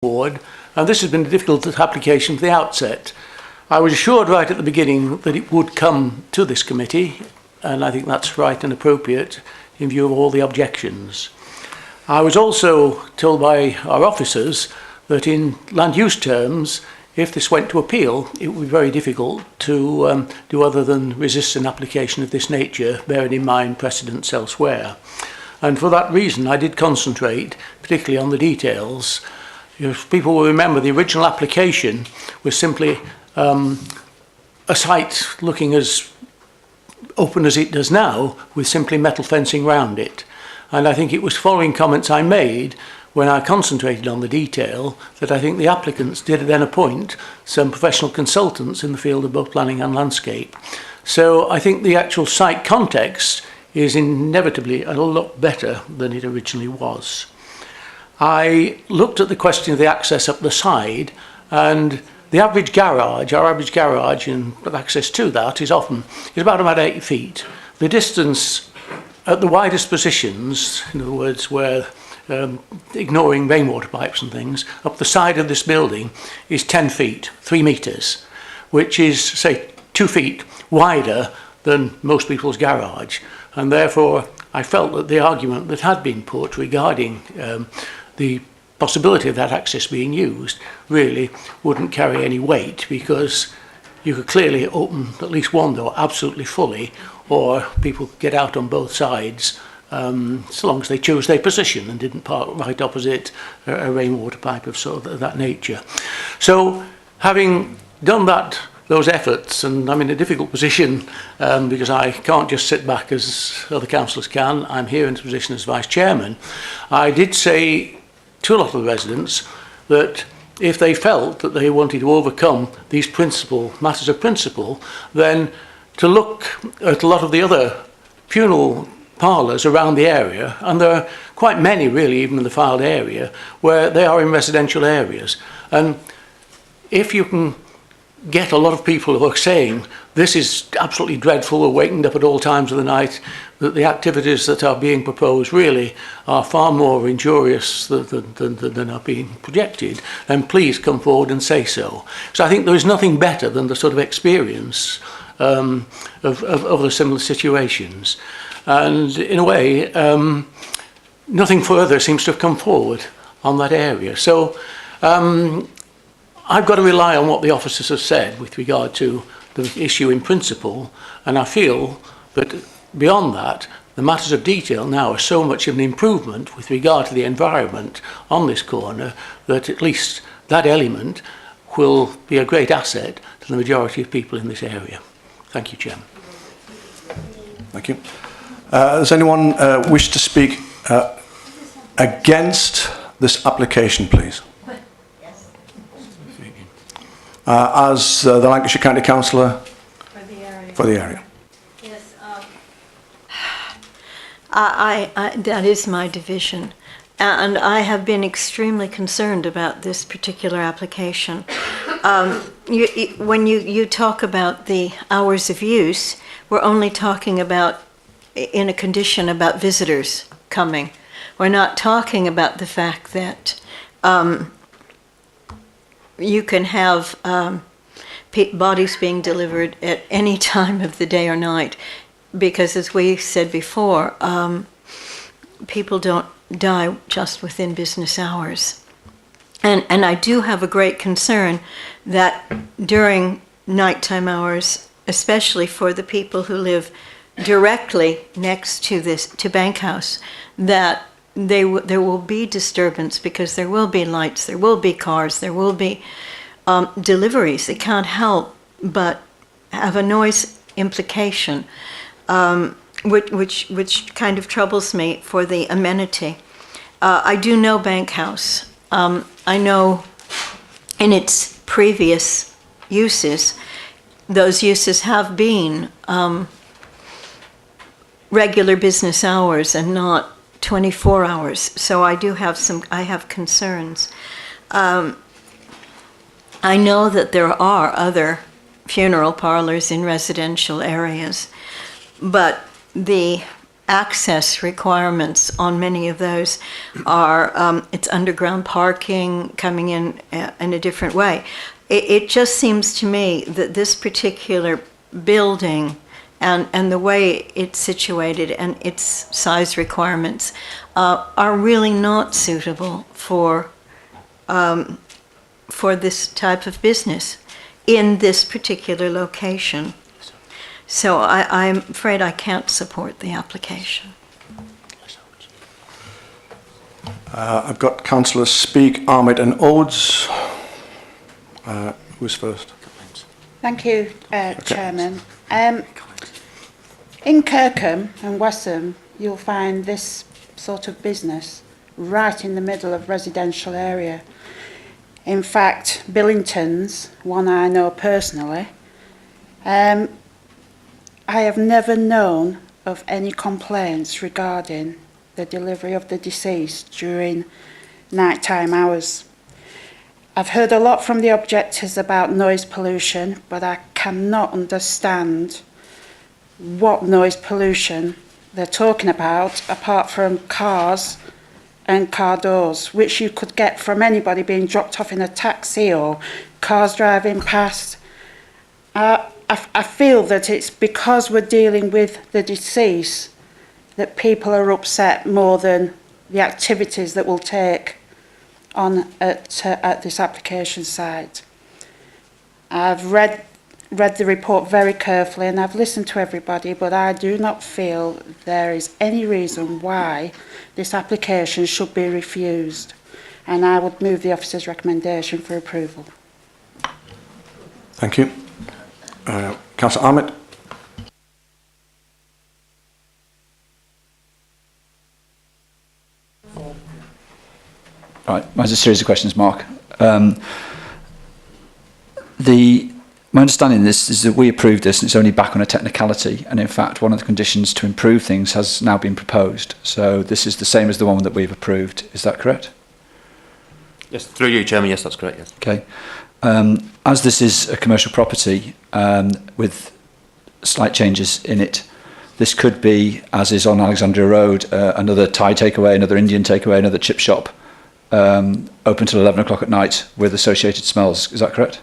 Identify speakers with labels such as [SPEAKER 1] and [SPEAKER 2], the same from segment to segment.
[SPEAKER 1] board, and this has been a difficult application from the outset. I was assured right at the beginning that it would come to this committee, and I think that's right and appropriate in view of all the objections. I was also told by our officers that in land use terms, if this went to appeal, it would be very difficult to do other than resist an application of this nature, bearing in mind precedents elsewhere. And for that reason, I did concentrate particularly on the details. If people will remember, the original application was simply a site looking as open as it does now, with simply metal fencing round it. And I think it was following comments I made when I concentrated on the detail that I think the applicants did then appoint some professional consultants in the field of both planning and landscape. So I think the actual site context is inevitably a lot better than it originally was. I looked at the question of the access up the side, and the average garage, our average garage and access to that is about 8 feet. The distance at the widest positions, in other words, where ignoring rainwater pipes and things, up the side of this building is 10 feet, 3 metres, which is, say, 2 feet wider than most people's garage. And therefore, I felt that the argument that had been put regarding the possibility of that access being used really wouldn't carry any weight, because you could clearly open at least one door absolutely fully, or people could get out on both sides so long as they chose their position and didn't park right opposite a rainwater pipe of that nature. So having done those efforts, and I'm in a difficult position because I can't just sit back as other councillors can. I'm here in a position as Vice Chairman. I did say to a lot of the residents that if they felt that they wanted to overcome these matters of principle, then to look at a lot of the other funeral parlours around the area, and there are quite many really even in the Fylde area, where they are in residential areas. And if you can get a lot of people who are saying this is absolutely dreadful, we're waking up at all times of the night, that the activities that are being proposed really are far more injurious than are being projected, then please come forward and say so. So I think there is nothing better than the sort of experience of other similar situations. And in a way, nothing further seems to have come forward on that area. So I've got to rely on what the officers have said with regard to the issue in principle, and I feel that beyond that, the matters of detail now are so much of an improvement with regard to the environment on this corner that at least that element will be a great asset to the majority of people in this area. Thank you, Chairman.
[SPEAKER 2] Thank you. Does anyone wish to speak against this application, please? As the Lancashire County Councillor for the area.
[SPEAKER 3] Yes, that is my division, and I have been extremely concerned about this particular application. When you talk about the hours of use, we're only talking about in a condition about visitors coming. We're not talking about the fact that you can have bodies being delivered at any time of the day or night, because as we said before, people don't die just within business hours. And I do have a great concern that during nighttime hours, especially for the people who live directly next to Bankhouse, that there will be disturbance, because there will be lights, there will be cars, there will be deliveries. It can't help but have a noise implication, which kind of troubles me for the amenity. I do know Bankhouse. I know in its previous uses, those uses have been regular business hours and not 24 hours. So I do have I have concerns. I know that there are other funeral parlors in residential areas, but the access requirements on many of those are, it's underground parking coming in a different way. It just seems to me that this particular building and the way it's situated and its size requirements are really not suitable for this type of business in this particular location. So I'm afraid I can't support the application.
[SPEAKER 2] I've got councillors Speak, Armitt and Odes. Who's first?
[SPEAKER 4] Thank you, Chairman. In Kirkham and Wesham, you'll find this sort of business right in the middle of residential area. In fact, Billington's, one I know personally, I have never known of any complaints regarding the delivery of the deceased during nighttime hours. I've heard a lot from the objectors about noise pollution, but I cannot understand what noise pollution they're talking about, apart from cars and car doors, which you could get from anybody being dropped off in a taxi or cars driving past. I feel that it's because we're dealing with the deceased that people are upset more than the activities that will take on at this application site. I've read the report very carefully and I've listened to everybody, but I do not feel there is any reason why this application should be refused, and I would move the officer's recommendation for approval.
[SPEAKER 2] Thank you. Councillor Armitt.
[SPEAKER 5] Right, there's a series of questions, Mark. My understanding is that we approved this and it's only back on a technicality, and in fact one of the conditions to improve things has now been proposed. So this is the same as the one that we've approved, is that correct?
[SPEAKER 6] Yes, through you, Chairman, yes, that's correct, yes.
[SPEAKER 5] Okay. As this is a commercial property with slight changes in it, this could be, as is on Alexandria Road, another Thai takeaway, another Indian takeaway, another chip shop, open till 11 o'clock at night with associated smells, is that correct?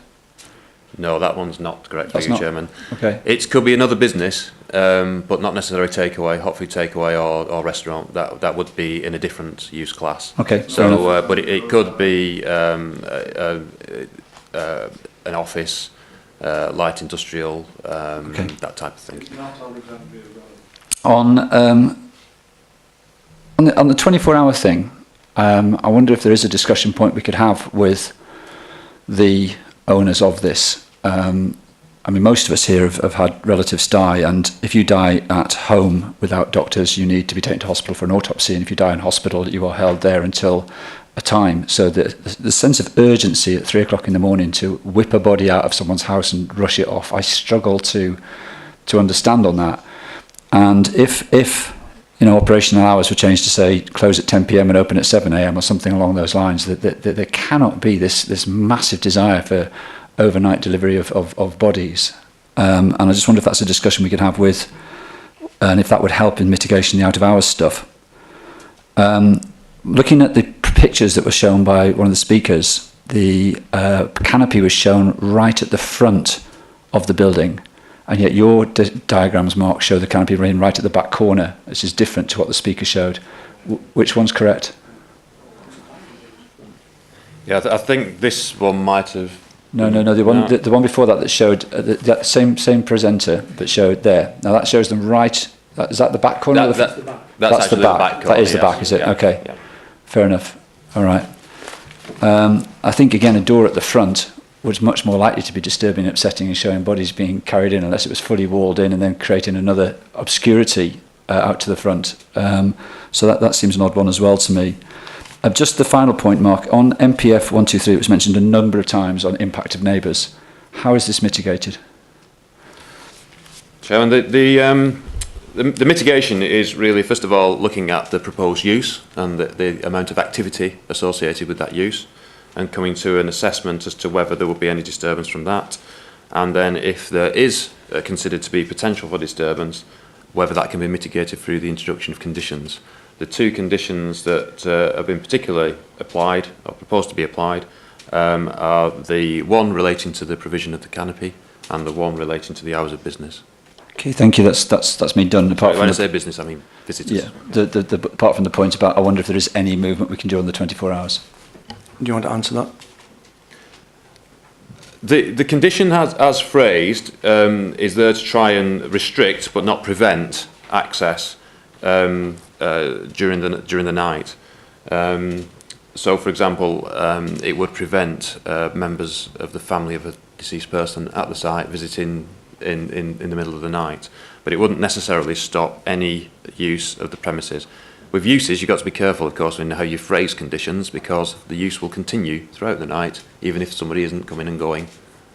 [SPEAKER 6] No, that one's not correct,
[SPEAKER 5] That's
[SPEAKER 6] for you,
[SPEAKER 5] not?
[SPEAKER 6] Chairman.
[SPEAKER 5] Okay.
[SPEAKER 6] It could be another business, but not necessarily takeaway, hot food takeaway or restaurant. That would be in a different use class.
[SPEAKER 5] Okay.
[SPEAKER 6] So, but it could be an office, light industrial,
[SPEAKER 5] Okay.
[SPEAKER 6] that type of thing.
[SPEAKER 5] On the 24-hour thing, I wonder if there is a discussion point we could have with the owners of this. I mean, most of us here have had relatives die, and if you die at home without doctors, you need to be taken to hospital for an autopsy, and if you die in hospital, you are held there until a time. So the sense of urgency at 3 o'clock in the morning to whip a body out of someone's house and rush it off, I struggle to understand on that. And if operational hours were changed to say close at 10 p.m. and open at 7 a.m. or something along those lines, that there cannot be this massive desire for overnight delivery of bodies. And I just wonder if that's a discussion we could have with, and if that would help in mitigation of the out of hours stuff. Looking at the pictures that were shown by one of the speakers, the canopy was shown right at the front of the building, and yet your diagrams, Mark, show the canopy being right at the back corner. This is different to what the speaker showed. Which one's correct?
[SPEAKER 6] Yeah, I think this one might have.
[SPEAKER 5] No. The one before that showed that same presenter that showed there. Now that shows them right. Is that the back corner?
[SPEAKER 6] That's
[SPEAKER 5] the
[SPEAKER 6] actually
[SPEAKER 5] back.
[SPEAKER 6] the back corner,
[SPEAKER 5] That is the
[SPEAKER 6] yes.
[SPEAKER 5] back, is it?
[SPEAKER 6] Yeah,
[SPEAKER 5] Okay.
[SPEAKER 6] yeah.
[SPEAKER 5] Fair enough. All right. I think again a door at the front was much more likely to be disturbing and upsetting and showing bodies being carried in, unless it was fully walled in and then creating another obscurity out to the front. So that seems an odd one as well to me. Just the final point, Mark, on MPF 123, it was mentioned a number of times on impact of neighbours. How is this mitigated?
[SPEAKER 6] Chairman, the mitigation is really, first of all, looking at the proposed use and the amount of activity associated with that use, and coming to an assessment as to whether there will be any disturbance from that. And then if there is considered to be potential for disturbance, whether that can be mitigated through the introduction of conditions. The two conditions that have been particularly applied, or proposed to be applied, are the one relating to the provision of the canopy and the one relating to the hours of business.
[SPEAKER 5] Okay, thank you. That's me done. Apart
[SPEAKER 6] When I
[SPEAKER 5] from
[SPEAKER 6] say business, I mean visitors.
[SPEAKER 5] yeah, apart from the point about, I wonder if there is any movement we can do on the 24 hours.
[SPEAKER 2] Do you want to answer that?
[SPEAKER 6] The condition as phrased is there to try and restrict but not prevent access during the night. So, for example, it would prevent members of the family of a deceased person at the site visiting in the middle of the night, but it wouldn't necessarily stop any use of the premises. With uses, you've got to be careful, of course, in how you phrase conditions, because the use will continue throughout the night, even if somebody isn't coming and going.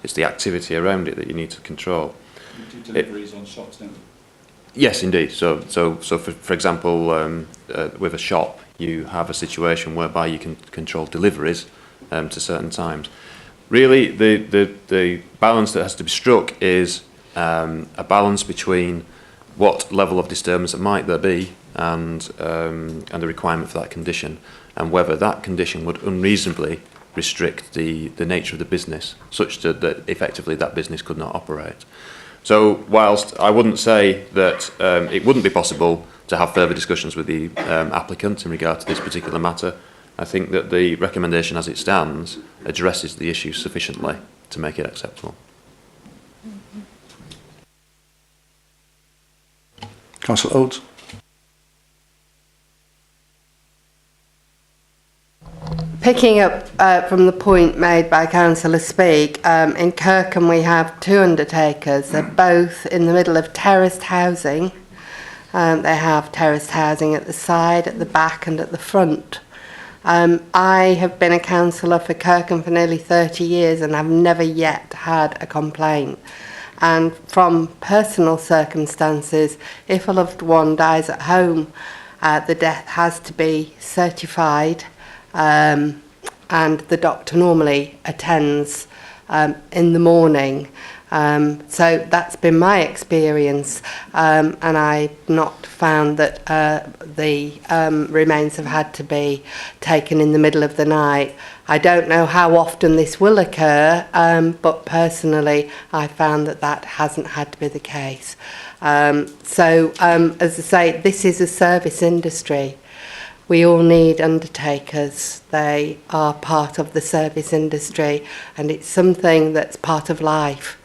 [SPEAKER 6] It's the activity around it that you need to control.
[SPEAKER 5] You do deliveries on shops, don't you?
[SPEAKER 6] Yes, indeed. So for example, with a shop, you have a situation whereby you can control deliveries to certain times. Really, the balance that has to be struck is a balance between what level of disturbance might there be and the requirement for that condition, and whether that condition would unreasonably restrict the nature of the business, such that effectively that business could not operate. So whilst I wouldn't say that it wouldn't be possible to have further discussions with the applicant in regard to this particular matter, I think that the recommendation as it stands addresses the issue sufficiently to make it acceptable.
[SPEAKER 2] Councillor Oates.
[SPEAKER 7] Picking up from the point made by Councillor Speake, in Kirkham we have two undertakers. They're both in the middle of terraced housing. They have terraced housing at the side, at the back and at the front. I have been a councillor for Kirkham for nearly 30 years and I've never yet had a complaint. And from personal circumstances, if a loved one dies at home, the death has to be certified. And the doctor normally attends in the morning. So that's been my experience, and I've not found that the remains have had to be taken in the middle of the night. I don't know how often this will occur, but personally I found that that hasn't had to be the case. So as I say, this is a service industry. We all need undertakers. They are part of the service industry and it's something that's part of life.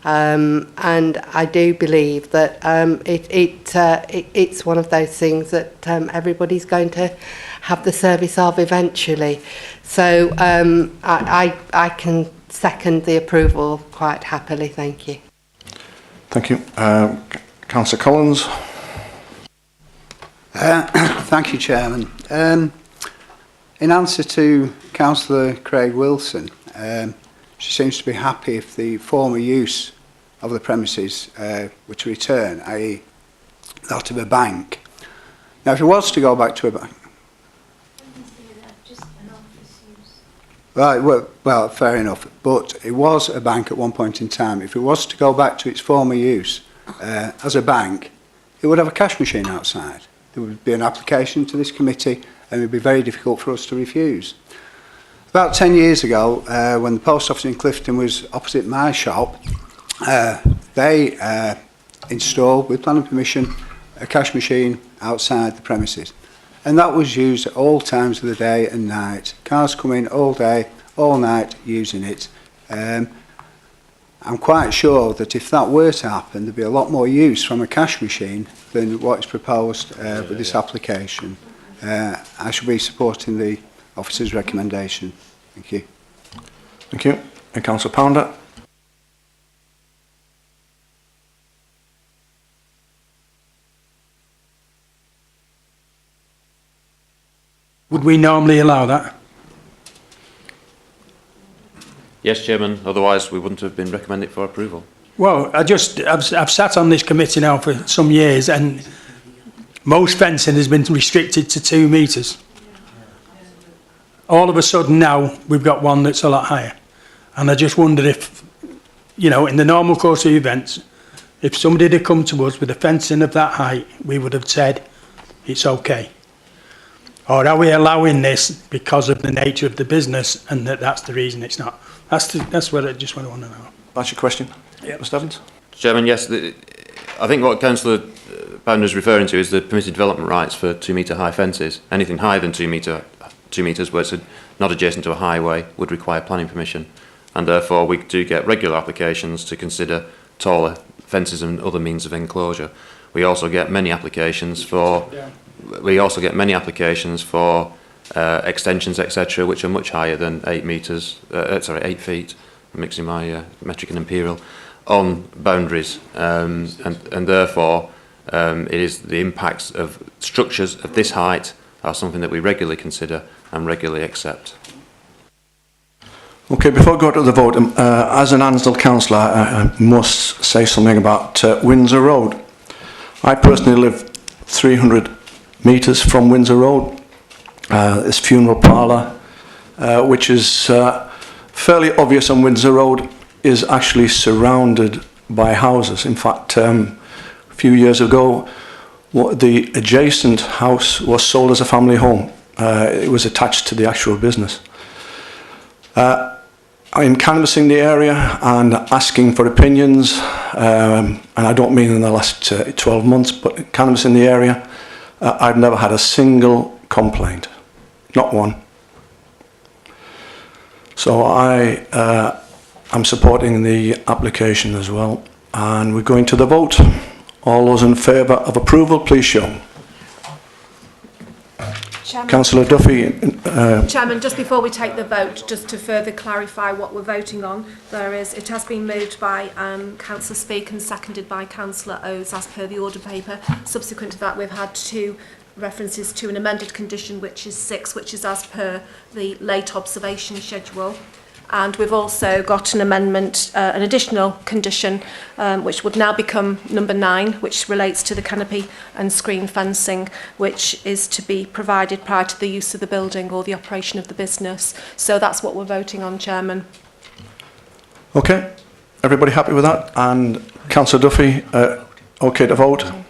[SPEAKER 7] And I do believe that it's one of those things that everybody's going to have the service of eventually. So I can second the approval quite happily. Thank you.
[SPEAKER 2] Thank you. Councillor Collins.
[SPEAKER 8] Thank you, Chairman. In answer to Councillor Craig Wilson, she seems to be happy if the former use of the premises were to return, i.e. that of a bank. Now, if it was to go back to a bank... Right, well, fair enough. But it was a bank at one point in time. If it was to go back to its former use as a bank, it would have a cash machine outside. There would be an application to this committee and it would be very difficult for us to refuse. About 10 years ago, when the post office in Clifton was opposite my shop, they installed, with planning permission, a cash machine outside the premises. And that was used at all times of the day and night. Cars come in all day, all night using it. I'm quite sure that if that were to happen, there'd be a lot more use from a cash machine than what is proposed with this application. I shall be supporting the officer's recommendation. Thank you.
[SPEAKER 2] Thank you. And Councillor Pounder.
[SPEAKER 9] Would we normally allow that?
[SPEAKER 6] Yes, Chairman. Otherwise, we wouldn't have been recommended for approval.
[SPEAKER 9] Well, I've sat on this committee now for some years and most fencing has been restricted to 2 metres. All of a sudden now we've got one that's a lot higher. And I just wondered if, you know, in the normal course of events, If somebody had come to us with a fencing of that height, we would have said, it's okay. Or are we allowing this because of the nature of the business and that's the reason it's not? That's what I just want to know.
[SPEAKER 2] That's your question, Mr Evans?
[SPEAKER 6] Chairman, yes, I think what Councillor Bowden is referring to is the permitted development rights for 2 metre high fences. Anything higher than 2 metres where it's not adjacent to a highway would require planning permission, and therefore we do get regular applications to consider taller fences and other means of enclosure. We also get many applications for extensions, etc., which are much higher than 8 feet. I'm mixing my metric and imperial on boundaries, and therefore it is the impacts of structures of this height are something that we regularly consider and regularly accept.
[SPEAKER 2] Okay, before I go to the vote, as an Ansdell councillor, I must say something about Windsor Road. I personally live 300 metres from Windsor Road. This funeral parlour, which is fairly obvious on Windsor Road, is actually surrounded by houses. In fact, a few years ago, the adjacent house was sold as a family home. It was attached to the actual business. I'm canvassing the area and asking for opinions, and I don't mean in the last 12 months, but canvassing the area, I've never had a single complaint, not one. So I'm supporting the application as well, and we're going to the vote. All those in favour of approval, please show. Councillor Duffy.
[SPEAKER 10] Chairman, just before we take the vote, just to further clarify what we're voting on, it has been moved by Councillor Speake and seconded by Councillor Oates as per the order paper. Subsequent to that, we've had 2 references to an amended condition, which is 6, which is as per the late observation schedule. And we've also got an amendment, an additional condition, which would now become number 9, which relates to the canopy and screen fencing, which is to be provided prior to the use of the building or the operation of the business. So that's what we're voting on, Chairman.
[SPEAKER 2] Okay, everybody happy with that? And Councillor Duffy, okay to vote?
[SPEAKER 11] Well,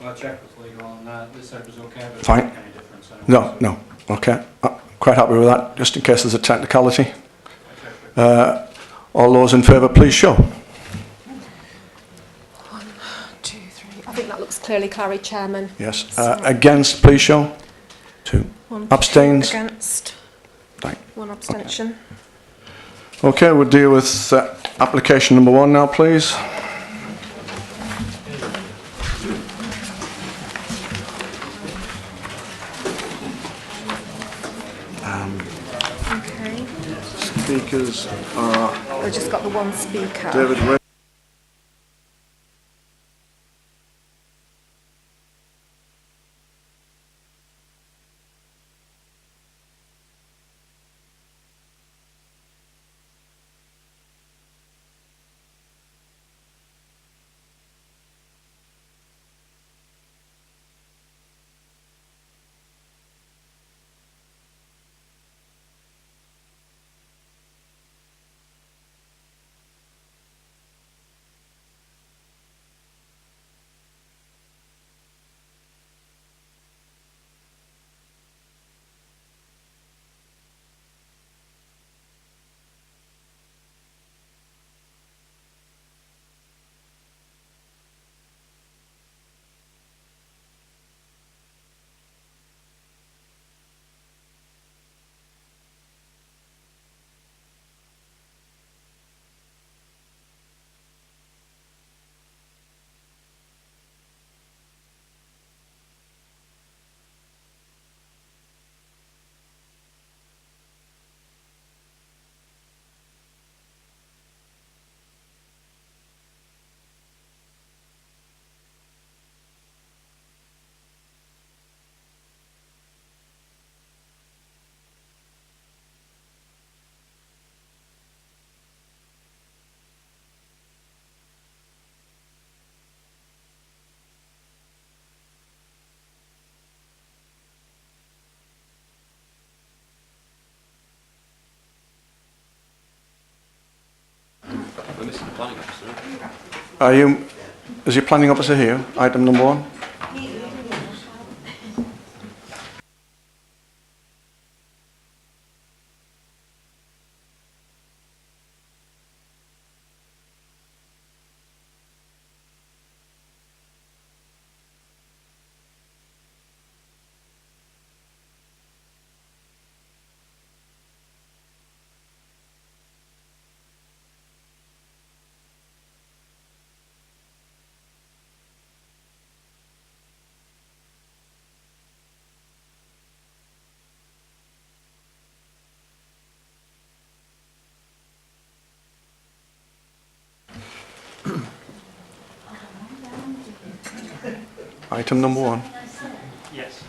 [SPEAKER 11] I checked with legal on that. They said it was okay, but
[SPEAKER 2] Fine.
[SPEAKER 11] it didn't make any difference.
[SPEAKER 2] No, okay. Quite happy with that, just in case there's a technicality. All those in favour, please show.
[SPEAKER 10] 1, 2, 3. I think that looks clearly carried, Chairman.
[SPEAKER 2] Yes. Against, please show. 2.
[SPEAKER 10] 1,
[SPEAKER 2] Abstains?
[SPEAKER 10] 2 against.
[SPEAKER 2] Right.
[SPEAKER 10] 1 abstention.
[SPEAKER 2] Okay, we'll deal with application number 1 now, please.
[SPEAKER 10] Okay.
[SPEAKER 2] Speakers are
[SPEAKER 10] We've just got the 1 speaker.
[SPEAKER 2] David Ray. Are you Is your planning officer here? Item number 1. Item number 1.
[SPEAKER 11] Yes.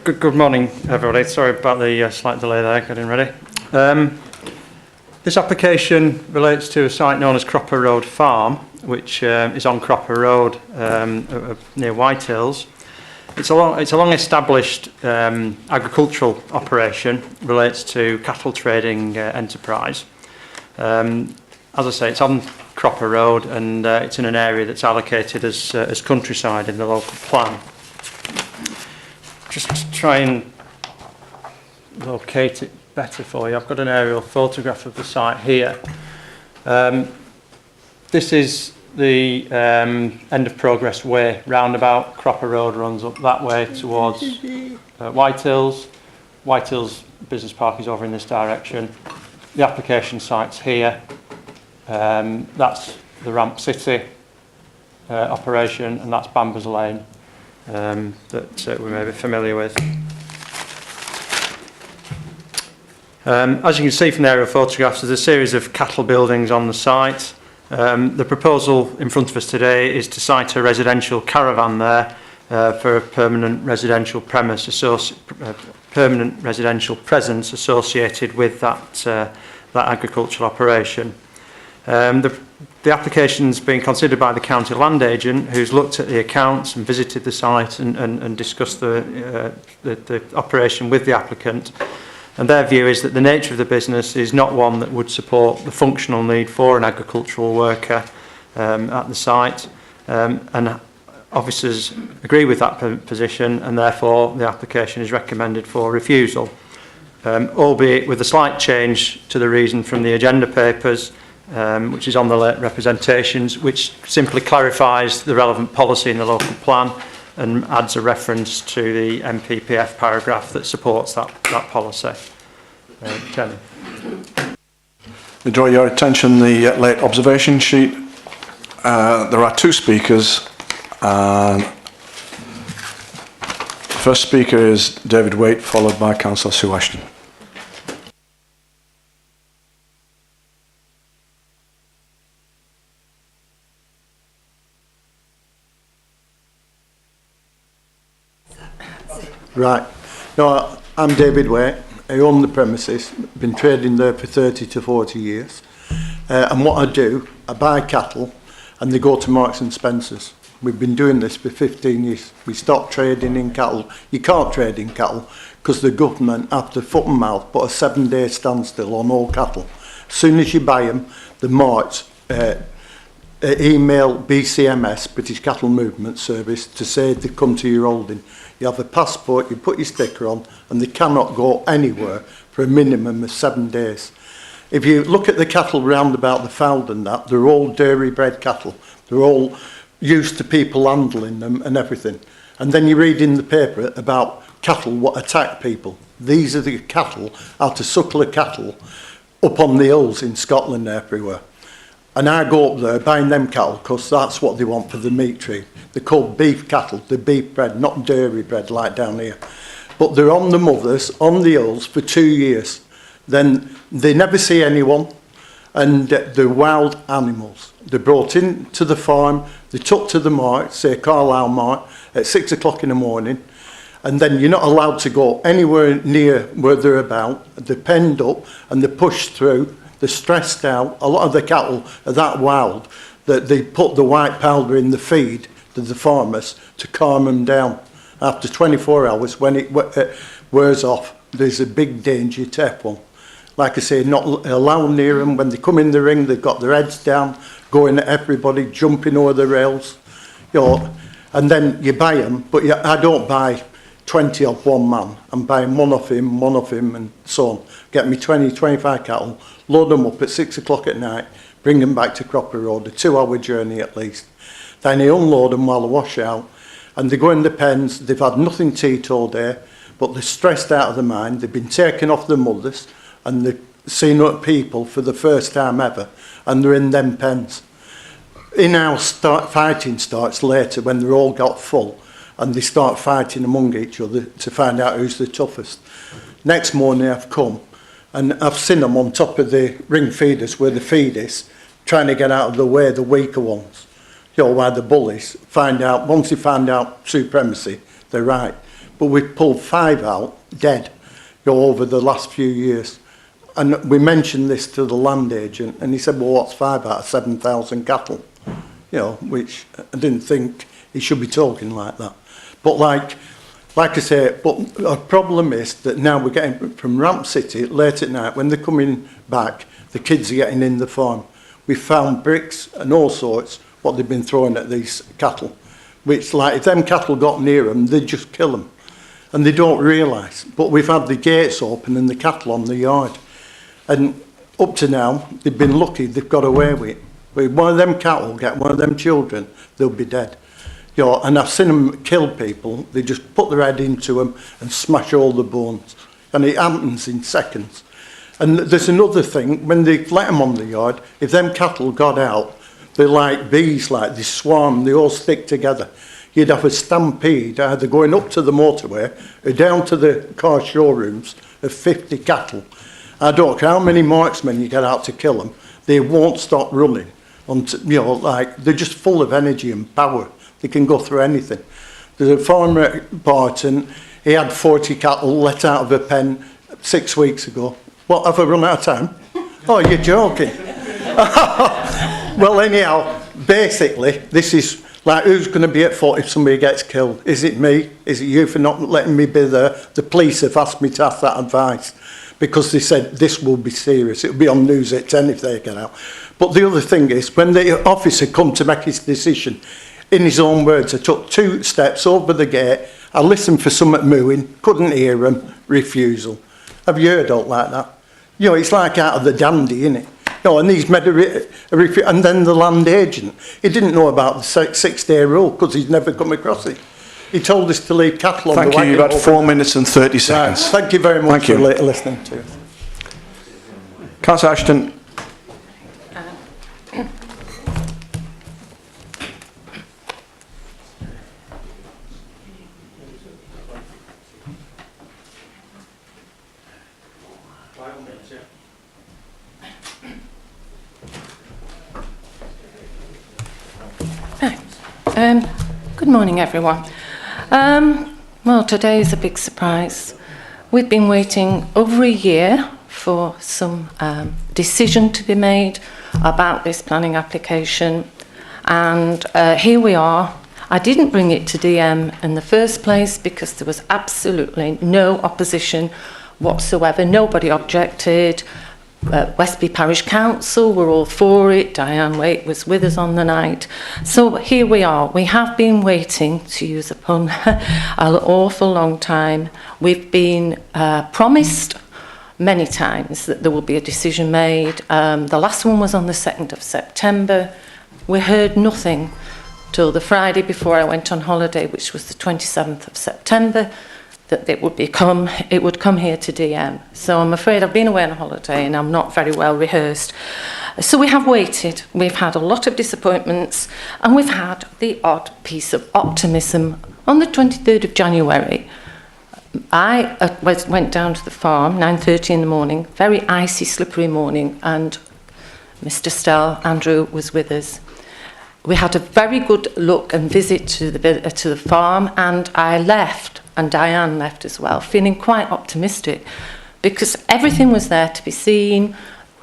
[SPEAKER 11] Good morning, everybody. Sorry about the slight delay there, getting ready. This application relates to a site known as Cropper Road Farm, which is on Cropper Road near Whitehills. It's a long-established agricultural operation, relates to cattle trading enterprise. As I say, it's on Cropper Road, and it's in an area that's allocated as countryside in the local plan. Just to try and locate it better for you, I've got an aerial photograph of the site here. This is the end of Progress Way roundabout. Cropper Road runs up that way towards Whitehills. Whitehills Business Park is over in this direction. The application site's here. That's the Ramp City operation, and that's Bambers Lane. That we may be familiar with. As you can see from the aerial photographs, there's a series of cattle buildings on the site. The proposal in front of us today is to site a residential caravan there for a permanent residential permanent residential presence associated with that agricultural operation. The application's been considered by the county land agent, who's looked at the accounts and visited the site and discussed the operation with the applicant. And their view is that the nature of the business is not one that would support the functional need for an agricultural worker at the site. And officers agree with that position, and therefore the application is recommended for refusal, albeit with a slight change to the reason from the agenda papers, which is on the late representations, which simply clarifies the relevant policy in the local plan and adds a reference to the MPPF paragraph that supports that policy. Chairman.
[SPEAKER 2] I draw your attention the late observation sheet. There are 2 speakers. The first speaker is David Waite, followed by Councillor Sue Ashton.
[SPEAKER 12] Right. No, I'm David Waite. I own the premises. Been trading there for 30 to 40 years. And what I do, I buy cattle and they go to Marks and Spencer's. We've been doing this for 15 years. We stopped trading in cattle. You can't trade in cattle because the government, after foot and mouth, put a 7-day standstill on all cattle. As soon as you buy them, the Marks email BCMS, British Cattle Movement Service, to say they come to your holding. You have a passport, you put your sticker on, and they cannot go anywhere for a minimum of 7 days. If you look at the cattle round about the Fald and that, they're all dairy bred cattle. They're all used to people handling them and everything. And then you read in the paper about cattle what attack people. These are the cattle, out of suckler cattle, up on the hills in Scotland everywhere. And I go up there buying them cattle because that's what they want for the meat trade. They're called beef cattle, they're beef bred, not dairy bred like down here. But they're on the mothers, on the hills for 2 years. Then they never see anyone, and they're wild animals. They're brought into the farm, they're took to the mart, say Carlisle Mart, at 6 o'clock in the morning, and then you're not allowed to go anywhere near where they're about. They're penned up and they're pushed through, they're stressed out. A lot of the cattle are that wild that they put the white powder in the feed to the farmers to calm them down. After 24 hours, when it wears off, there's a big danger to everyone. Like I say, not allowed near them. When they come in the ring, they've got their heads down, going at everybody, jumping over the rails. You know, and then you buy them, but I don't buy 20 of one man. I'm buying one of him, and so on. Get me 20, 25 cattle, load them up at 6 o'clock at night, bring them back to Cropper Road, a 2-hour journey at least. Then I unload them while I wash out, and they go in the pens. They've had nothing to eat all day, but they're stressed out of their mind. They've been taken off their mothers, and they've seen other people for the first time ever, and they're in them pens. In-house fighting starts later when they're all got full, and they start fighting among each other to find out who's the toughest. Next morning I've come, and I've seen them on top of the ring feeders where the feed is, trying to get out of the way, the weaker ones. You know, why the bullies find out, once they find out supremacy, they're right. But we've pulled 5 out, dead, you know, over the last few years. And we mentioned this to the land agent, and he said, well, what's 5 out of 7,000 cattle? You know, which I didn't think he should be talking like that. But like I say, but our problem is that now we're getting from Ramp City late at night, when they're coming back, the kids are getting in the farm. We found bricks and all sorts, what they've been throwing at these cattle, which, like, if them cattle got near them, they'd just kill them. And they don't realise. But we've had the gates open and the cattle on the yard. And up to now, they've been lucky, they've got away with it. But if one of them cattle get one of them children, they'll be dead. You know, and I've seen them kill people. They just put their head into them and smash all the bones. And it happens in seconds. And there's another thing, when they let them on the yard, if them cattle got out, they're like bees, like they swarm, they all stick together. You'd have a stampede, either going up to the motorway or down to the car showrooms of 50 cattle. I don't care how many marksmen you get out to kill them, they won't stop running. Until, you know, like, they're just full of energy and power. They can go through anything. There's a farmer at Barton, he had 40 cattle let out of a pen 6 weeks ago. What, have I run out of time? Oh, you're joking. Well, anyhow, basically, this is like, who's going to be at fault if somebody gets killed? Is it me? Is it you for not letting me be there? The police have asked me to ask that advice because they said this will be serious. It'll be on News at 10 if they get out. But the other thing is, when the officer come to make his decision, in his own words, I took 2 steps over the gate, I listened for something mooing, couldn't hear him, refusal. Have you heard all like that? You know, it's like out of the dandy, innit? You know, and he's made and then the land agent, he didn't know about the 6-day rule because he's never come across it. He told us to leave cattle on the wagon.
[SPEAKER 2] Thank you, you've had 4 minutes and 30 seconds.
[SPEAKER 12] Right. Thank you very much for listening to us.
[SPEAKER 2] Councillor Ashton.
[SPEAKER 13] Good morning, everyone. Well, today is a big surprise. We've been waiting over a year for some decision to be made about this planning application, and here we are. I didn't bring it to DM in the first place because there was absolutely no opposition whatsoever. Nobody objected. Westby Parish Council were all for it. Diane Waite was with us on the night. So here we are. We have been waiting, to use a pun, an awful long time. We've been promised many times that there will be a decision made. The last one was on the 2nd of September. We heard nothing till the Friday before I went on holiday, which was the 27th of September, that it would come here to DM. So I'm afraid I've been away on holiday and I'm not very well rehearsed. So we have waited, we've had a lot of disappointments, and we've had the odd piece of optimism. On the 23rd of January, I went down to the farm, 9:30 in the morning, very icy, slippery morning, and Mr. Stell, Andrew, was with us. We had a very good look and visit to the farm, and I left, and Diane left as well, feeling quite optimistic, because everything was there to be seen,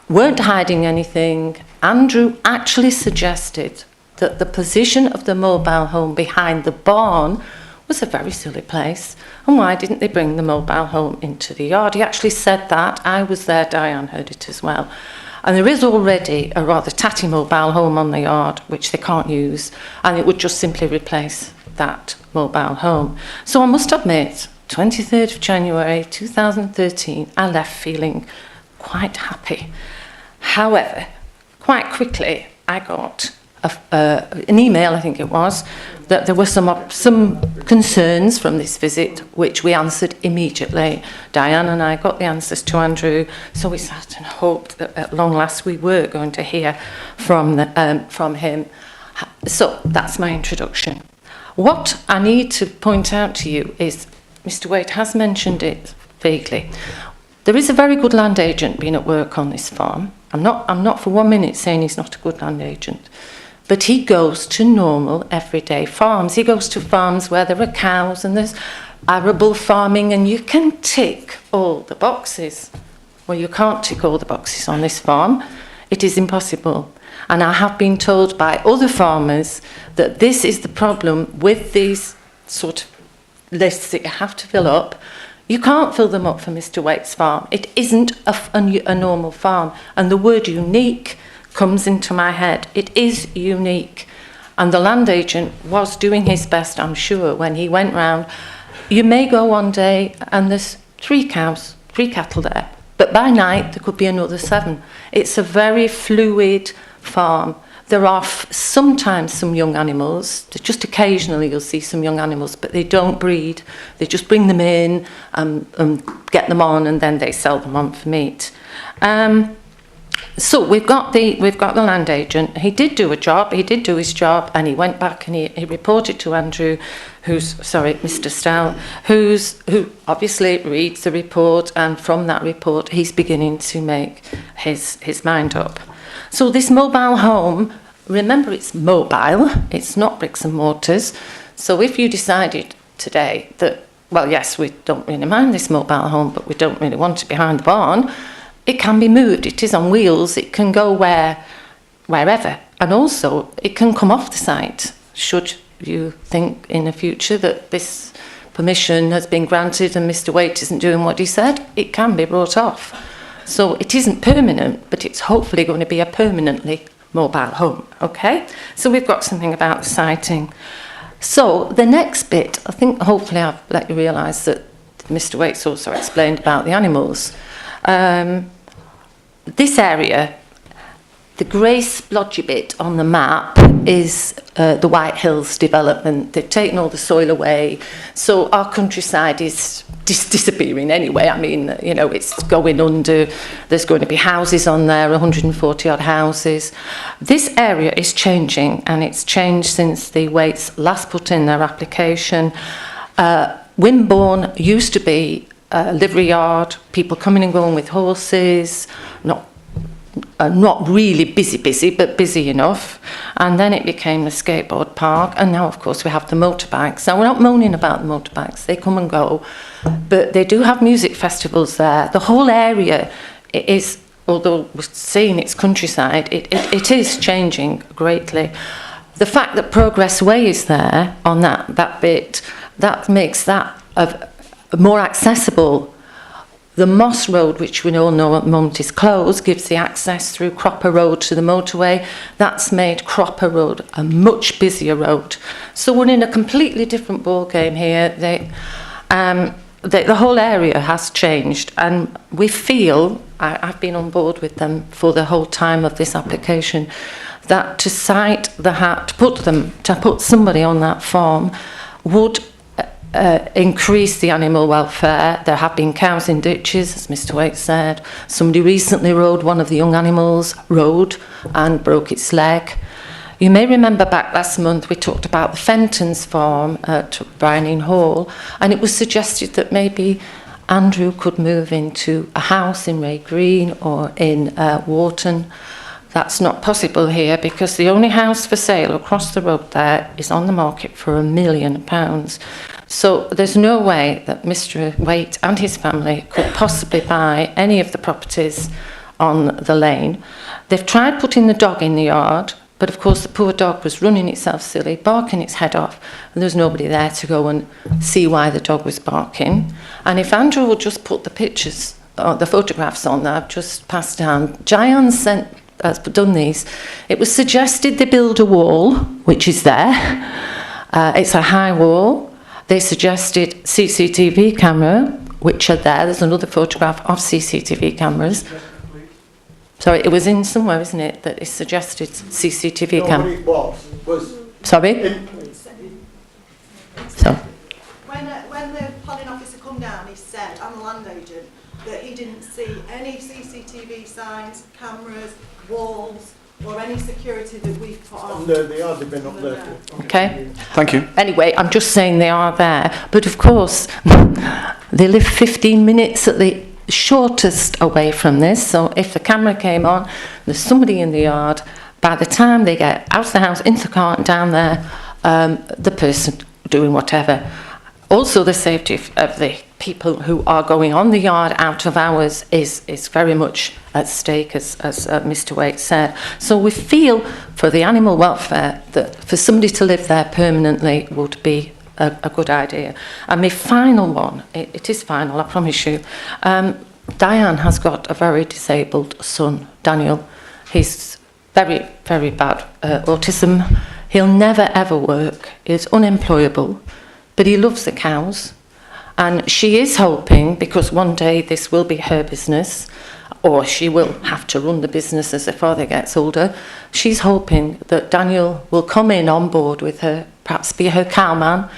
[SPEAKER 13] weren't hiding anything. Andrew actually suggested that the position of the mobile home behind the barn was a very silly place, and why didn't they bring the mobile home into the yard? He actually said that. I was there, Diane heard it as well. And there is already a rather tatty mobile home on the yard, which they can't use, and it would just simply replace that mobile home. So I must admit, 23rd of January 2013, I left feeling quite happy. However, quite quickly, I got an email, I think it was, that there were some concerns from this visit, which we answered immediately. Diane and I got the answers to Andrew, so we sat and hoped that at long last we were going to hear from him. So that's my introduction. What I need to point out to you is, Mr. Waite has mentioned it vaguely. There is a very good land agent being at work on this farm. I'm not for 1 minute saying he's not a good land agent. But he goes to normal, everyday farms. He goes to farms where there are cows and there's arable farming, and you can tick all the boxes. Well, you can't tick all the boxes on this farm. It is impossible. And I have been told by other farmers that this is the problem with these sort of lists that you have to fill up. You can't fill them up for Mr. Waite's farm. It isn't a normal farm. And the word unique comes into my head. It is unique. And the land agent was doing his best, I'm sure, when he went round. You may go one day and there's 3 cows, 3 cattle there, but by night there could be another 7. It's a very fluid farm. There are sometimes some young animals. Just occasionally you'll see some young animals, but they don't breed. They just bring them in and get them on, and then they sell them on for meat. So we've got the land agent. He did do a job. He did do his job, and he went back and he reported to Andrew, Mr. Stell, who obviously reads the report, and from that report he's beginning to make his mind up. So this mobile home, remember, it's mobile. It's not bricks and mortars. So if you decided today that, well, yes, we don't really mind this mobile home, but we don't really want it behind the barn, it can be moved. It is on wheels. It can go wherever. And also, it can come off the site, should you think in the future that this permission has been granted and Mr. Waite isn't doing what he said, it can be brought off. So it isn't permanent, but it's hopefully going to be a permanently mobile home, okay? So we've got something about the siting. So the next bit, I think hopefully I've let you realise that Mr. Waite's also explained about the animals. This area, the grey splodgy bit on the map is the White Hills development. They've taken all the soil away, so our countryside is disappearing anyway. I mean, you know, it's going under. There's going to be houses on there, 140 odd houses. This area is changing, and it's changed since the Waites last put in their application. Wimborne used to be a livery yard, people coming and going with horses, not really busy, but busy enough. And then it became the skateboard park, and now, of course, we have the motorbikes. Now, we're not moaning about the motorbikes, they come and go, but they do have music festivals there. The whole area is, although we're seeing it's countryside, it is changing greatly. The fact that Progress Way is there on that bit, that makes that more accessible. The Moss Road, which we all know at the moment is closed, gives the access through Cropper Road to the motorway. That's made Cropper Road a much busier road. So we're in a completely different ball game here. The whole area has changed, and we feel, I've been on board with them for the whole time of this application, that to put somebody on that farm would increase the animal welfare. There have been cows in ditches, as Mr. Waite said. Somebody recently rode one of the young animals, and broke its leg. You may remember back last month we talked about the Fentons farm at Browning Hall, and it was suggested that maybe Andrew could move into a house in Ray Green or in Wharton. That's not possible here because the only house for sale across the road there is on the market for £1 million. So there's no way that Mr. Waite and his family could possibly buy any of the properties on the lane. They've tried putting the dog in the yard, but of course the poor dog was running itself silly, barking its head off, and there was nobody there to go and see why the dog was barking. And if Andrew would just put the pictures, or the photographs on that I've just passed down, Giant has done these. It was suggested they build a wall, which is there. It's a high wall. They suggested CCTV camera, which are there. There's another photograph of CCTV cameras. Sorry, it was in somewhere, isn't it, that it suggested CCTV camera?
[SPEAKER 12] No, what it was.
[SPEAKER 13] Sorry? So.
[SPEAKER 14] When the planning officer come down, he said, I'm a land agent, that he didn't see any CCTV signs, cameras, walls, or any security that we've put on.
[SPEAKER 12] No, they are, they've been up there.
[SPEAKER 13] Okay.
[SPEAKER 2] Thank you.
[SPEAKER 13] Anyway, I'm just saying they are there. But of course, they live 15 minutes at the shortest away from this. So if the camera came on, there's somebody in the yard. By the time they get out of the house, into the car and down there, the person doing whatever. Also, the safety of the people who are going on the yard out of hours is very much at stake, as Mr. Waite said. So we feel for the animal welfare that for somebody to live there permanently would be a good idea. And my final one, it is final, I promise you. Diane has got a very disabled son, Daniel. He's very, very bad autism. He'll never ever work. He's unemployable. But he loves the cows, and she is hoping, because one day this will be her business, or she will have to run the business as her father gets older, she's hoping that Daniel will come in on board with her, perhaps be her cowman,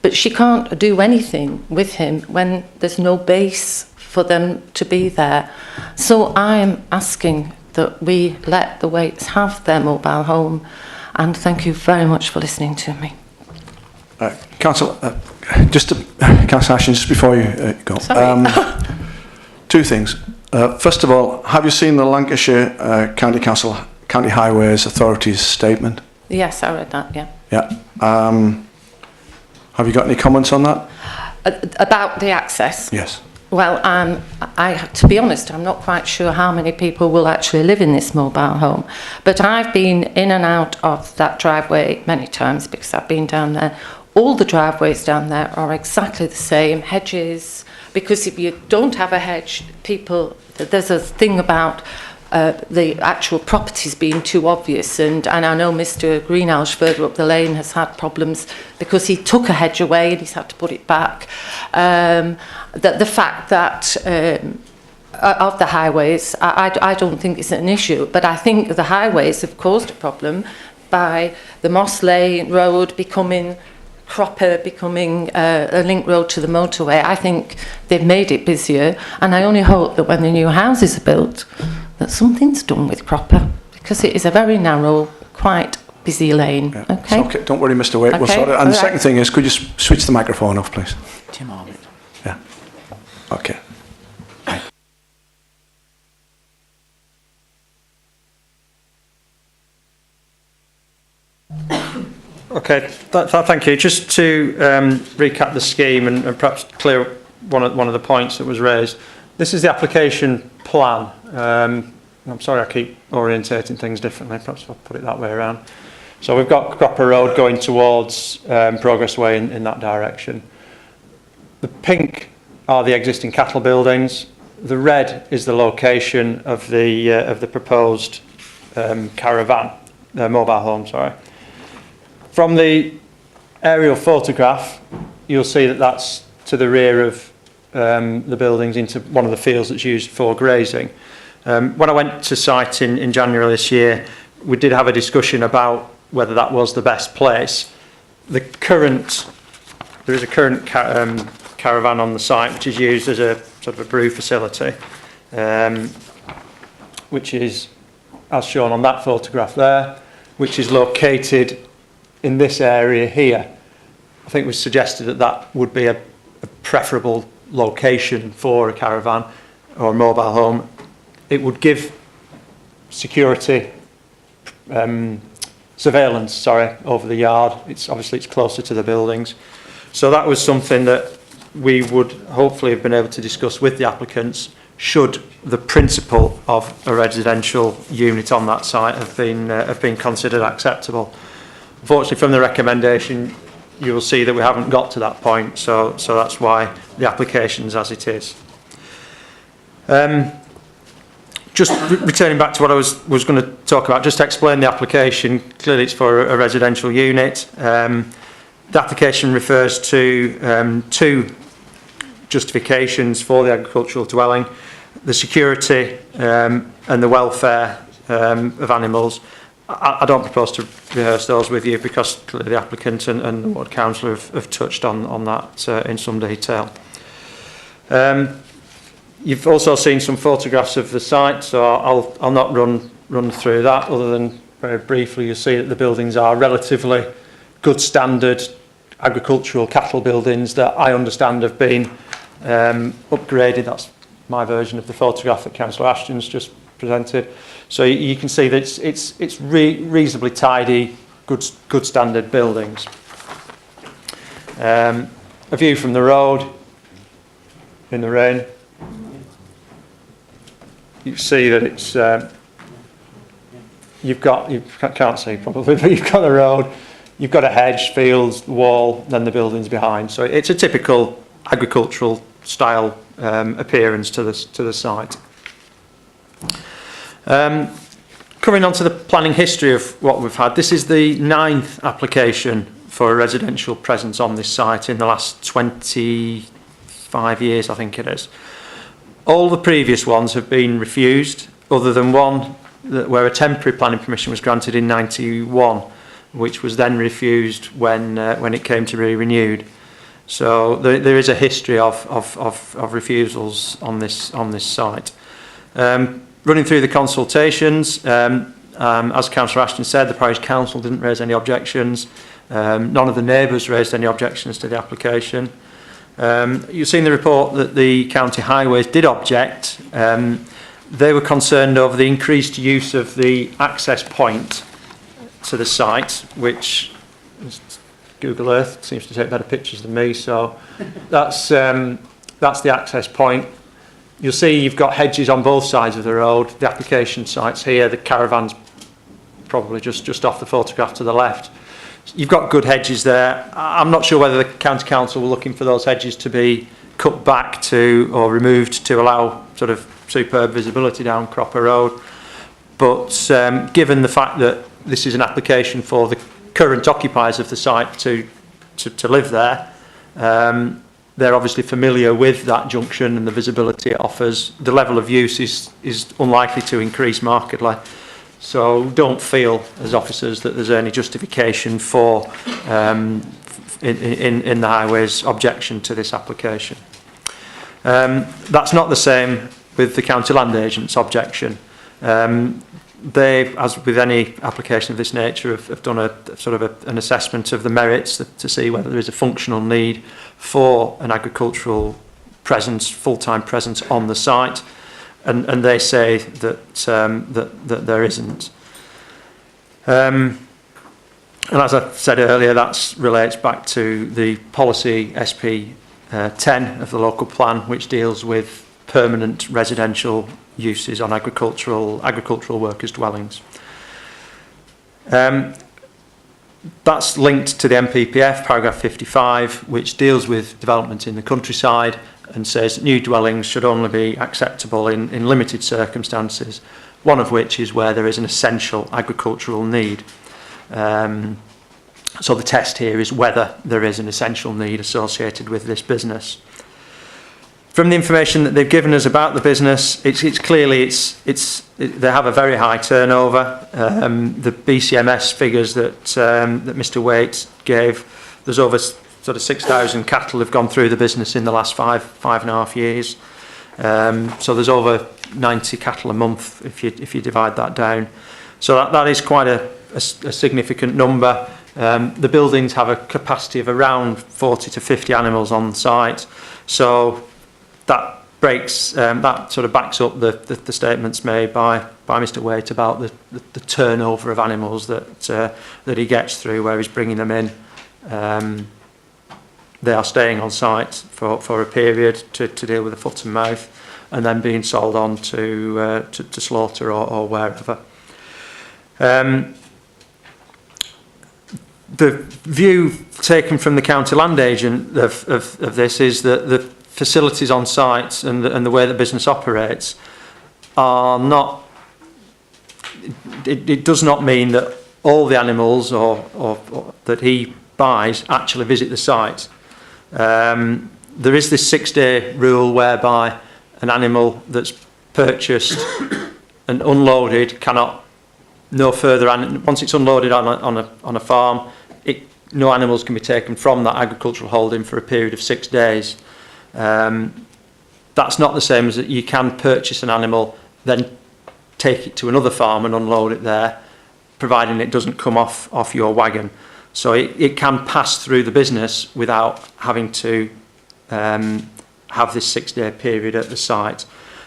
[SPEAKER 13] but she can't do anything with him when there's no base for them to be there. So I'm asking that we let the Waites have their mobile home, and thank you very much for listening to me.
[SPEAKER 2] Councillor, Councillor Ashton, just before you go, two things. First of all, have you seen the Lancashire County Highways Authority's statement?
[SPEAKER 13] Yes, I read that, yeah.
[SPEAKER 2] Yeah. Have you got any comments on that?
[SPEAKER 13] About the access?
[SPEAKER 2] Yes.
[SPEAKER 13] Well, to be honest, I'm not quite sure how many people will actually live in this mobile home. But I've been in and out of that driveway many times because I've been down there. All the driveways down there are exactly the same, hedges, because if you don't have a hedge, there's a thing about the actual properties being too obvious, and I know Mr. Greenhalgh further up the lane has had problems because he took a hedge away and he's had to put it back. The fact that of the highways, I don't think it's an issue, but I think the highways have caused a problem by the Moss Lane Road becoming Cropper, becoming a link road to the motorway. I think they've made it busier, and I only hope that when the new houses are built that something's done with Cropper, because it is a very narrow, quite busy lane.
[SPEAKER 2] Yeah.
[SPEAKER 13] Okay?
[SPEAKER 2] Okay, don't worry, Mr. Waite.
[SPEAKER 13] Okay.
[SPEAKER 2] We'll sort it. And the second thing is, could you switch the microphone off, please?
[SPEAKER 1] Tim Armitt.
[SPEAKER 2] Yeah. Okay.
[SPEAKER 11] Okay, thank you. Just to recap the scheme and perhaps clear one of the points that was raised. This is the application plan. I'm sorry I keep orientating things differently. Perhaps I'll put it that way around. So we've got Cropper Road going towards Progress Way in that direction. The pink are the existing cattle buildings. The red is the location of the proposed caravan, mobile home. Sorry. From the aerial photograph, you'll see that that's to the rear of the buildings into one of the fields that's used for grazing. When I went to site in January this year, we did have a discussion about whether that was the best place. The current there is a current caravan on the site which is used as a sort of a brew facility, which is, as shown on that photograph there, which is located in this area here. I think it was suggested that that would be a preferable location for a caravan or a mobile home. It would give security, surveillance, over the yard. It's closer to the buildings. So that was something that we would hopefully have been able to discuss with the applicants should the principle of a residential unit on that site have been considered acceptable. Unfortunately, from the recommendation, you will see that we haven't got to that point, so that's why the application's as it is. Just returning back to what I was going to talk about, just to explain the application. Clearly it's for a residential unit. The application refers to two justifications for the agricultural dwelling: the security and the welfare of animals. I don't propose to rehearse those with you because clearly the applicant and the ward councillor have touched on that in some detail. You've also seen some photographs of the site, so I'll not run through that, other than very briefly you'll see that the buildings are relatively good standard agricultural cattle buildings that I understand have been upgraded. That's my version of the photograph that Councillor Ashton's just presented. So you can see that it's reasonably tidy, good standard buildings. A view from the road in the rain. You see that it's you can't see probably, but you've got the road, you've got a hedge, fields, wall, then the buildings behind. So it's a typical agricultural style appearance to the site. Coming on to the planning history of what we've had, this is the 9th application for a residential presence on this site in the last 25 years, I think it is. All the previous ones have been refused, other than one where a temporary planning permission was granted in 91, which was then refused when it came to be renewed. So there is a history of refusals on this site. Running through the consultations, as Councillor Ashton said, the Parish Council didn't raise any objections. None of the neighbours raised any objections to the application. You've seen the report that the County Highways did object. They were concerned over the increased use of the access point to the site, which Google Earth seems to take better pictures than me, so that's the access point. You'll see you've got hedges on both sides of the road. The application site's here, the caravan's probably just off the photograph to the left. You've got good hedges there. I'm not sure whether the County Council were looking for those hedges to be cut back to or removed to allow sort of superb visibility down Cropper Road. But given the fact that this is an application for the current occupiers of the site to live there, they're obviously familiar with that junction and the visibility it offers. The level of use is unlikely to increase markedly. So don't feel as officers that there's any justification for in the Highways objection to this application. That's not the same with the County Land Agent's objection. They, as with any application of this nature, have done a sort of an assessment of the merits to see whether there is a functional need for an agricultural presence, full-time presence on the site. And they say that that there isn't. And as I said earlier, that relates back to the policy SP 10 of the local plan, which deals with permanent residential uses on agricultural workers' dwellings. That's linked to the MPPF, paragraph 55, which deals with development in the countryside and says that new dwellings should only be acceptable in limited circumstances, one of which is where there is an essential agricultural need. So the test here is whether there is an essential need associated with this business. From the information that they've given us about the business, it's clearly they have a very high turnover. The BCMS figures that Mr. Waite gave, there's over sort of 6,000 cattle have gone through the business in the last five and a half years. So there's over 90 cattle a month if you divide that down. So that is quite a significant number. The buildings have a capacity of around 40 to 50 animals on site. So that breaks, that sort of backs up the statements made by Mr. Waite about the turnover of animals that he gets through where he's bringing them in. They are staying on site for a period to deal with the foot and mouth, and then being sold on to slaughter or wherever. The view taken from the county land agent of this is that the facilities on site and the way the business operates are not. It does not mean that all the animals or that he buys actually visit the site. There is this 6-day rule whereby an animal that's purchased and unloaded cannot no further. Once it's unloaded on a farm, no animals can be taken from that agricultural holding for a period of 6 days. That's not the same as that you can purchase an animal, then take it to another farm and unload it there, providing it doesn't come off your wagon. So it can pass through the business without having to have this 6-day period at the site.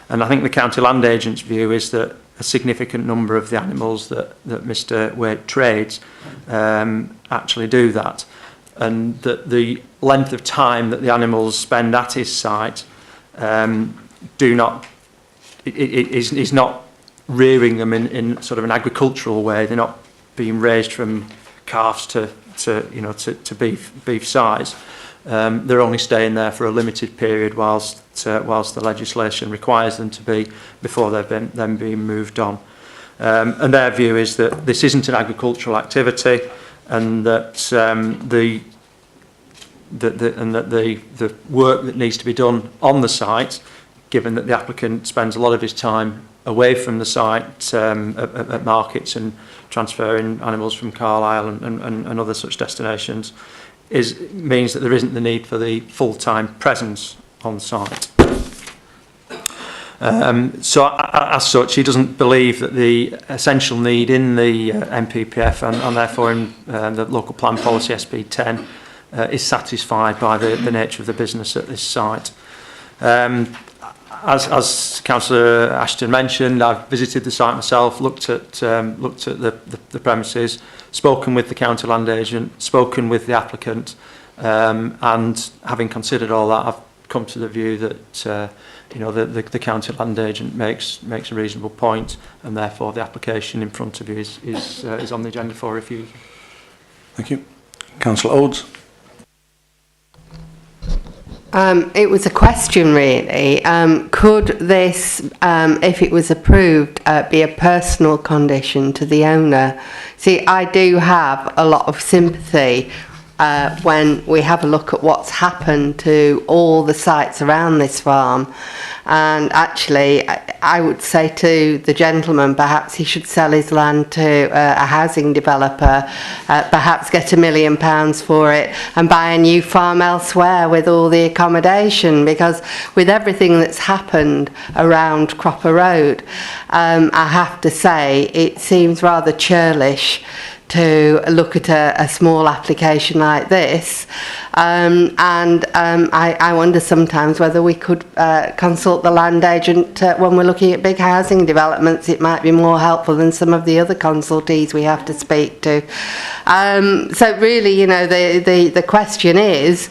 [SPEAKER 11] And I think the county land agent's view is that a significant number of the animals that Mr. Waite trades actually do that, and that the length of time that the animals spend at his site is not rearing them in sort of an agricultural way. They're not being raised from calves to beef size. They're only staying there for a limited period whilst the legislation requires them to be before they've then being moved on. And their view is that this isn't an agricultural activity, and that the work that needs to be done on the site, given that the applicant spends a lot of his time away from the site at markets and transferring animals from Carlisle and other such destinations, means that there isn't the need for the full-time presence on site. So as such, he doesn't believe that the essential need in the MPPF and therefore in the local plan policy SP10 is satisfied by the nature of the business at this site. As Councillor Ashton mentioned, I've visited the site myself, looked at the premises, spoken with the county land agent, spoken with the applicant, and having considered all that, I've come to the view that the county land agent makes a reasonable point, and therefore the application in front of you is on the agenda for refusal.
[SPEAKER 2] Thank you. Councillor Odes.
[SPEAKER 7] It was a question, really. Could this, if it was approved, be a personal condition to the owner? See, I do have a lot of sympathy when we have a look at what's happened to all the sites around this farm. And actually, I would say to the gentleman, perhaps he should sell his land to a housing developer, perhaps get £1 million for it and buy a new farm elsewhere with all the accommodation, because with everything that's happened around Cropper Road, I have to say it seems rather churlish to look at a small application like this, and I wonder sometimes whether we could consult the land agent when we're looking at big housing developments. It might be more helpful than some of the other consultees we have to speak to. So really, the question is,